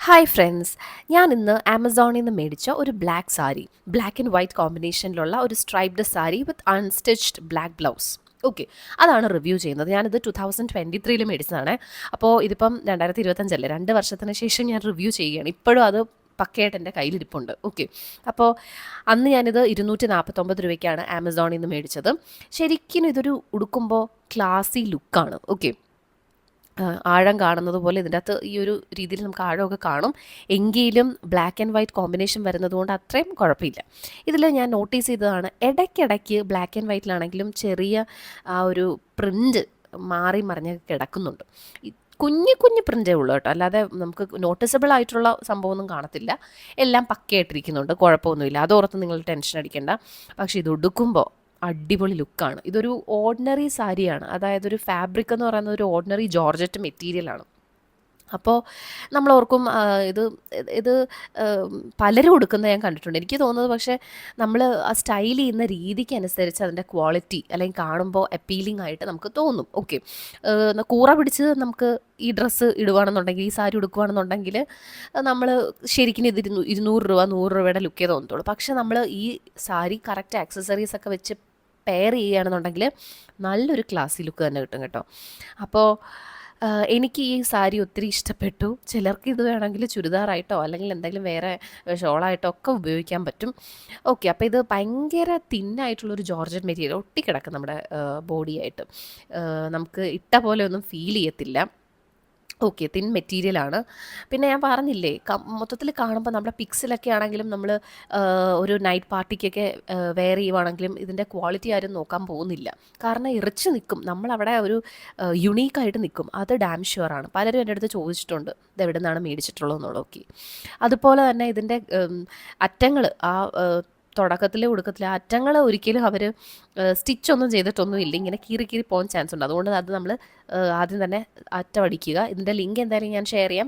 Hi friends, ഞാൻ ഇന്ന് ആമസോണിൽ നിന്ന് മേടിച്ച ഒരു black sari, black and white കോമ്പിനേഷനിലുള്ള ഒരു striped sari with unstitched black blouse. Okay, അതാണ് റിവ്യൂ ചെയ്യുന്നത്. ഞാനിത് 2023 മേടിച്ചതാണ്. അപ്പോൾ ഇതിപ്പം 2025 2 വർഷത്തിന് ശേഷം ഞാൻ റിവ്യൂ ചെയ്യുകയാണ്. ഇപ്പോഴും അത് പക്കയായിട്ട് എൻ്റെ കയ്യിലിരിപ്പുണ്ട്. ഓക്കെ, അപ്പോൾ അന്ന് ഞാനിത് 249 രൂപയ്ക്കാണ് ആമസോണിൽ നിന്ന് മേടിച്ചത്. ശരിക്കും ഇതൊരു ഉടുക്കുമ്പോൾ ക്ലാസി ലുക്കാണ്. ഓക്കെ, ആഴം കാണുന്നത് പോലെ ഇതിൻ്റെ അകത്ത് ഈ ഒരു രീതിയിൽ നമുക്ക് ആഴമൊക്കെ കാണും. എങ്കിലും ബ്ലാക്ക് ആൻഡ് വൈറ്റ് കോമ്പിനേഷൻ വരുന്നതുകൊണ്ട് അത്രയും കുഴപ്പമില്ല. ഇതിൽ ഞാൻ നോട്ടീസ് ചെയ്തതാണ്, ഇടയ്ക്കിടയ്ക്ക് ബ്ലാക്ക് ആൻഡ് വൈറ്റിലാണെങ്കിലും ചെറിയ ആ ഒരു പ്രിൻ്റ് മാറി മറിഞ്ഞ് കിടക്കുന്നുണ്ട്. കുഞ്ഞു കുഞ്ഞു പ്രിൻ്റേ ഉള്ളൂ കേട്ടോ, അല്ലാതെ നമുക്ക് നോട്ടീസബിൾ ആയിട്ടുള്ള സംഭവമൊന്നും കാണത്തില്ല. എല്ലാം പക്കയായിട്ടിരിക്കുന്നുണ്ട്, കുഴപ്പമൊന്നുമില്ല. അതോർത്ത് നിങ്ങൾ ടെൻഷൻ അടിക്കേണ്ട. പക്ഷേ ഇത് ഉടുക്കുമ്പോൾ അടിപൊളി ലുക്കാണ്. ഇതൊരു ഓർഡിനറി സാരിയാണ്, അതായത് ഒരു ഫാബ്രിക് എന്ന് പറയുന്നത് ഒരു ഓർഡിനറി ജോർജറ്റ് മെറ്റീരിയലാണ്. അപ്പോൾ നമ്മൾ ഓർക്കും ഇത് ഇത് പലരും ഉടുക്കുന്നത് ഞാൻ കണ്ടിട്ടുണ്ട്. എനിക്ക് തോന്നുന്നത് പക്ഷേ നമ്മൾ ആ സ്റ്റൈൽ ചെയ്യുന്ന രീതിക്കനുസരിച്ച് അതിൻ്റെ ക്വാളിറ്റി അല്ലെങ്കിൽ കാണുമ്പോൾ അപ്പീലിംഗ് ആയിട്ട് നമുക്ക് തോന്നും. ഓക്കെ, കൂറ പിടിച്ച് നമുക്ക് ഈ ഡ്രസ്സ് ഇടുകയാണെന്നുണ്ടെങ്കിൽ, ഈ സാരി ഉടുക്കുകയാണെന്നുണ്ടെങ്കിൽ നമ്മൾ ശരിക്കും ഇത് 200 രൂപ 100 രൂപയുടെ ലുക്കേ തോന്നത്തുള്ളൂ. പക്ഷേ നമ്മൾ ഈ സാരി കറക്റ്റ് ആക്സസറീസ് ഒക്കെ വെച്ച് പെയർ ചെയ്യുകയാണെന്നുണ്ടെങ്കിൽ നല്ലൊരു ക്ലാസി ലുക്ക് തന്നെ കിട്ടും കേട്ടോ. അപ്പോൾ എനിക്ക് ഈ സാരി ഒത്തിരി ഇഷ്ടപ്പെട്ടു. ചിലർക്ക് ഇത് വേണമെങ്കിൽ ചുരിദാറായിട്ടോ അല്ലെങ്കിൽ എന്തെങ്കിലും വേറെ ഷോളായിട്ടോ ഒക്കെ ഉപയോഗിക്കാൻ പറ്റും. ഓക്കെ, അപ്പോൾ ഇത് ഭയങ്കര തിന്നായിട്ടുള്ളൊരു ജോർജറ്റ് മെറ്റീരിയൽ ഒട്ടിക്കിടക്കും നമ്മുടെ ബോഡിയായിട്ട്. നമുക്ക് ഇട്ട പോലെ ഒന്നും ഫീൽ ചെയ്യത്തില്ല. ഓക്കെ, തിൻ മെറ്റീരിയലാണ്. പിന്നെ ഞാൻ പറഞ്ഞില്ലേ, മൊത്തത്തിൽ കാണുമ്പോൾ നമ്മുടെ പിക്സിലൊക്കെ ആണെങ്കിലും നമ്മൾ ഒരു നൈറ്റ് പാർട്ടിക്കൊക്കെ വെയർ ചെയ്യുവാണെങ്കിലും ഇതിൻ്റെ ക്വാളിറ്റി ആരും നോക്കാൻ പോകുന്നില്ല. കാരണം ഇറച്ച് നിൽക്കും, നമ്മളവിടെ ഒരു യുണീക്കായിട്ട് നിൽക്കും. അത് ഡാം ഷുവറാണ്. പലരും എൻ്റെ അടുത്ത് ചോദിച്ചിട്ടുണ്ട് ഇത് എവിടെ നിന്നാണ് മേടിച്ചിട്ടുള്ളതെന്നുള്ളത്. ഓക്കെ, അതുപോലെ തന്നെ ഇതിൻ്റെ അറ്റങ്ങൾ തുടക്കത്തിലെ ഒടുക്കത്തിലെ അറ്റങ്ങൾ ഒരിക്കലും അവർ സ്റ്റിച്ചൊന്നും ചെയ്തിട്ടൊന്നും ഇല്ല. ഇങ്ങനെ കീറി കീറി പോകാൻ ചാൻസ് ഉണ്ട്. അതുകൊണ്ട് അത് നമ്മൾ ആദ്യം തന്നെ അറ്റം അടിക്കുക. ഇതിൻ്റെ ലിങ്ക് എന്തായാലും ഞാൻ ഷെയർ ചെയ്യാം.